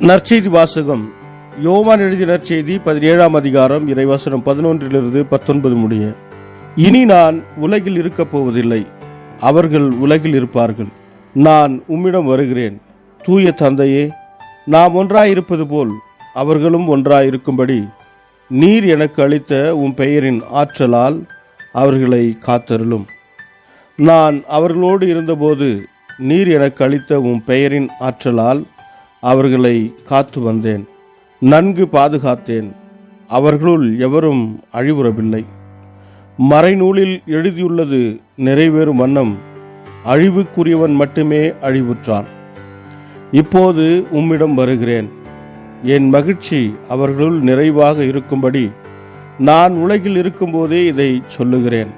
நற்செய்தி வாசகம். யோவான் எழுதிய நற்செய்தி 17ஆம் அதிகாரம் இறைவசனம் 11-19 முடிய. இனி நான் உலகில் இருக்கப் போவதில்லை, அவர்கள் உலகில் இருப்பார்கள். நான் உம்மிடம் வருகிறேன். தூய தந்தையே, நாம் ஒன்றாயிருப்பது போல் அவர்களும் ஒன்றாயிருக்கும்படி நீர் எனக்கு அளித்த உம் பெயரின் ஆற்றலால் அவர்களை காத்தருளும். நான் அவர்களோடு இருந்தபோது நீர் எனக்கு அளித்த உம் பெயரின் ஆற்றலால் அவர்களை காத்து வந்தேன், நன்கு பாதுகாத்தேன். அவர்களுள் எவரும் அழிவுறவில்லை. மறைநூலில் எழுதியுள்ளது நிறைவேறும் வண்ணம் அழிவுக்குரியவன் மட்டுமே அழிவுற்றான். இப்போது உம்மிடம் வருகிறேன். என் மகிழ்ச்சி அவர்களுள் நிறைவாக இருக்கும்படி நான் உலகில் இருக்கும்போதே இதை சொல்லுகிறேன்.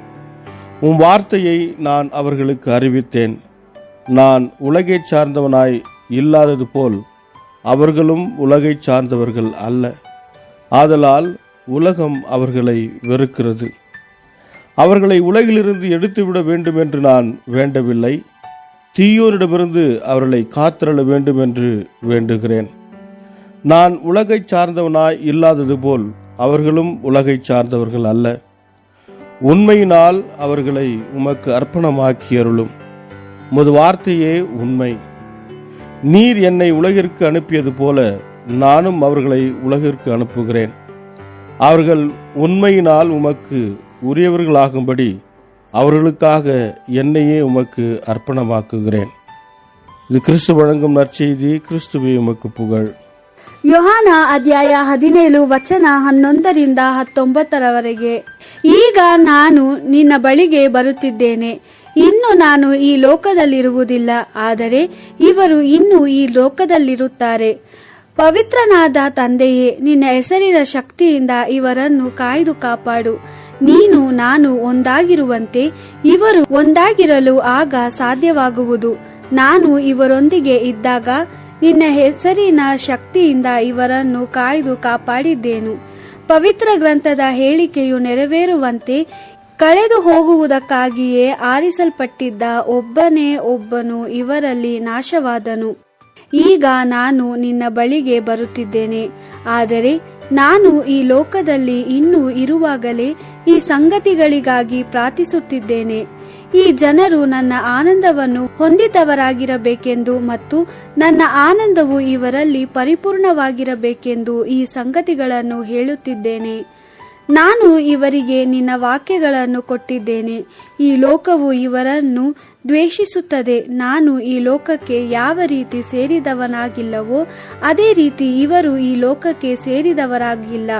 உம் வார்த்தையை நான் அவர்களுக்கு அறிவித்தேன். நான் உலகைச் சார்ந்தவனாய் இல்லாதது போல் அவர்களும் உலகைச் சார்ந்தவர்கள் அல்ல. ஆதலால் உலகம் அவர்களை வெறுக்கிறது. அவர்களை உலகிலிருந்து எடுத்துவிட வேண்டும் என்று நான் வேண்டவில்லை, தீயோரிடமிருந்து அவர்களை காத்திரள வேண்டும் என்று வேண்டுகிறேன். நான் உலகைச் சார்ந்தவனாய் இல்லாதது போல் அவர்களும் உலகைச் சார்ந்தவர்கள் அல்ல. உண்மையினால் அவர்களை உமக்கு அர்ப்பணமாக்கியருளும். உமது வார்த்தையே உண்மை. நீர் என்னை உலகிற்கு அனுப்பியது போல நானும் அவர்களை உலகிற்கு அனுப்புகிறேன். அவர்கள் உண்மையினால் உமக்கு உரியவர்களாகும்படி அவர்களுக்காக என்னையே உமக்கு அர்ப்பணமாக்குகிறேன். இது கிறிஸ்து வழங்கும் நற்செய்தி. கிறிஸ்துவே உமக்கு புகழ். ಯೋಹಾನ ಅಧ್ಯಾಯ 17 ವಚನ 11-19. ಈಗ ನಾನು ನಿನ್ನ ಬಳಿಗೆ ಬರುತ್ತಿದ್ದೇನೆ. ಇನ್ನು ನಾನು ಈ ಲೋಕದಲ್ಲಿರುವುದಿಲ್ಲ, ಆದರೆ ಇವರು ಇನ್ನೂ ಈ ಲೋಕದಲ್ಲಿರುತ್ತಾರೆ. ಪವಿತ್ರನಾದ ತಂದೆಯೇ, ನಿನ್ನ ಹೆಸರಿನ ಶಕ್ತಿಯಿಂದ ಇವರನ್ನು ಕಾಯ್ದು ಕಾಪಾಡು. ನೀನು ನಾನು ಒಂದಾಗಿರುವಂತೆ ಇವರು ಒಂದಾಗಿರಲು ಆಗ ಸಾಧ್ಯವಾಗುವುದು. ನಾನು ಇವರೊಂದಿಗೆ ಇದ್ದಾಗ ನಿನ್ನ ಹೆಸರಿನ ಶಕ್ತಿಯಿಂದ ಇವರನ್ನು ಕಾಯ್ದು ಕಾಪಾಡಿದ್ದೇನು. ಪವಿತ್ರ ಗ್ರಂಥದ ಹೇಳಿಕೆಯು ನೆರವೇರುವಂತೆ ಕಳೆದು ಹೋಗುವುದಕ್ಕಾಗಿಯೇ ಆರಿಸಲ್ಪಟ್ಟಿದ್ದ ಒಬ್ಬನೇ ಒಬ್ಬನು ಇವರಲ್ಲಿ ನಾಶವಾದನು. ಈಗ ನಾನು ನಿನ್ನ ಬಳಿಗೆ ಬರುತ್ತಿದ್ದೇನೆ, ಆದರೆ ನಾನು ಈ ಲೋಕದಲ್ಲಿ ಇನ್ನೂ ಇರುವಾಗಲೇ ಈ ಸಂಗತಿಗಳಿಗಾಗಿ ಪ್ರಾರ್ಥಿಸುತ್ತಿದ್ದೇನೆ. ಈ ಜನರು ನನ್ನ ಆನಂದವನ್ನು ಹೊಂದಿದವರಾಗಿರಬೇಕೆಂದು ಮತ್ತು ನನ್ನ ಆನಂದವು ಇವರಲ್ಲಿ ಪರಿಪೂರ್ಣವಾಗಿರಬೇಕೆಂದು ಈ ಸಂಗತಿಗಳನ್ನು ಹೇಳುತ್ತಿದ್ದೇನೆ. ನಾನು ಇವರಿಗೆ ನಿನ್ನ ವಾಕ್ಯಗಳನ್ನು ಕೊಟ್ಟಿದ್ದೇನೆ. ಈ ಲೋಕವು ಇವರನ್ನು ದ್ವೇಷಿಸುತ್ತದೆ. ನಾನು ಈ ಲೋಕಕ್ಕೆ ಯಾವ ರೀತಿ ಸೇರಿದವನಾಗಿಲ್ಲವೋ ಅದೇ ರೀತಿ ಇವರು ಈ ಲೋಕಕ್ಕೆ ಸೇರಿದವರಾಗಿಲ್ಲ.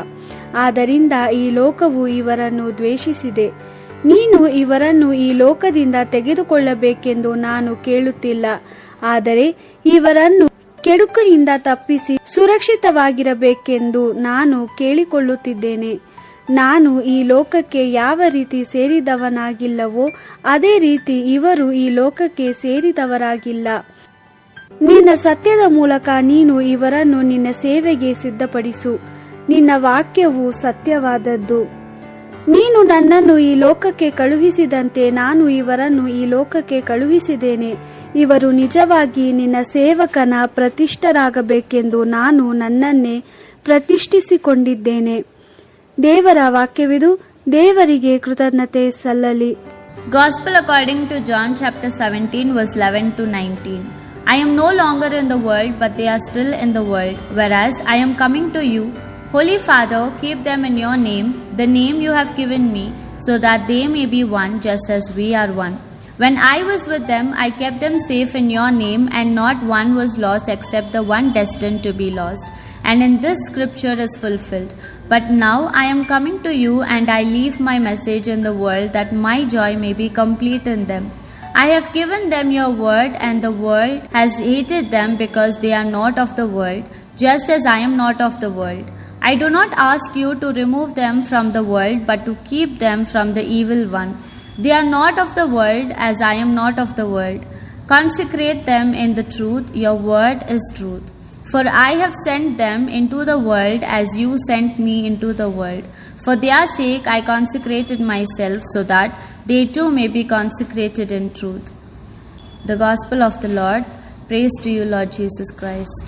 ಆದ್ದರಿಂದ ಈ ಲೋಕವು ಇವರನ್ನು ದ್ವೇಷಿಸಿದೆ. ನೀನು ಇವರನ್ನು ಈ ಲೋಕದಿಂದ ತೆಗೆದುಕೊಳ್ಳಬೇಕೆಂದು ನಾನು ಕೇಳುತ್ತಿಲ್ಲ, ಆದರೆ ಇವರನ್ನು ಕೆಡುಕಿನಿಂದ ತಪ್ಪಿಸಿ ಸುರಕ್ಷಿತವಾಗಿರಬೇಕೆಂದು ನಾನು ಕೇಳಿಕೊಳ್ಳುತ್ತಿದ್ದೇನೆ. ನಾನು ಈ ಲೋಕಕ್ಕೆ ಯಾವ ರೀತಿ ಸೇರಿದವನಾಗಿಲ್ಲವೋ ಅದೇ ರೀತಿ ಇವರು ಈ ಲೋಕಕ್ಕೆ ಸೇರಿದವರಾಗಿಲ್ಲ. ನಿನ್ನ ಸತ್ಯದ ಮೂಲಕ ನೀನು ಇವರನ್ನು ನಿನ್ನ ಸೇವೆಗೆ ಸಿದ್ಧಪಡಿಸು. ನಿನ್ನ ವಾಕ್ಯವು ಸತ್ಯವಾದದ್ದು. ನೀನು ನನ್ನನ್ನು ಈ ಲೋಕಕ್ಕೆ ಕಳುಹಿಸಿದಂತೆ ನಾನು ಇವರನ್ನು ಈ ಲೋಕಕ್ಕೆ ಕಳುಹಿಸಿದ್ದೇನೆ. ಇವರು ನಿಜವಾಗಿ ನಿನ್ನ ಸೇವಕನ ಪ್ರತಿಷ್ಠರಾಗಬೇಕೆಂದು ನಾನು ನನ್ನನ್ನೇ ಪ್ರತಿಷ್ಠಿಸಿಕೊಂಡಿದ್ದೇನೆ. ದೇವರ ವಾಕ್ಯವಿದು. ದೇವರಿಗೆ ಕೃತಜ್ಞತೆ ಸಲ್ಲಲಿ. Gospel according to John chapter 17 verse 11-19. I am no longer in the world, but they are still in the world, whereas I am coming to you. Holy Father, keep them in your name, the name you have given me, so that they may be one, just as we are one. When I was with them, I kept them safe in your name, and not one was lost except the one destined to be lost. And in this scripture is fulfilled. But now I am coming to you, and I leave my message in the world, that my joy may be complete in them. I have given them your word, and the world has hated them because they are not of the world, just as I am not of the world. I do not ask you to remove them from the world, but to keep them from the evil one. They are not of the world, as I am not of the world. Consecrate them in the truth. Your word is truth. For I have sent them into the world as you sent me into the world. For their sake I consecrated myself, so that they too may be consecrated in truth. The Gospel of the Lord. Praise to you, Lord Jesus Christ.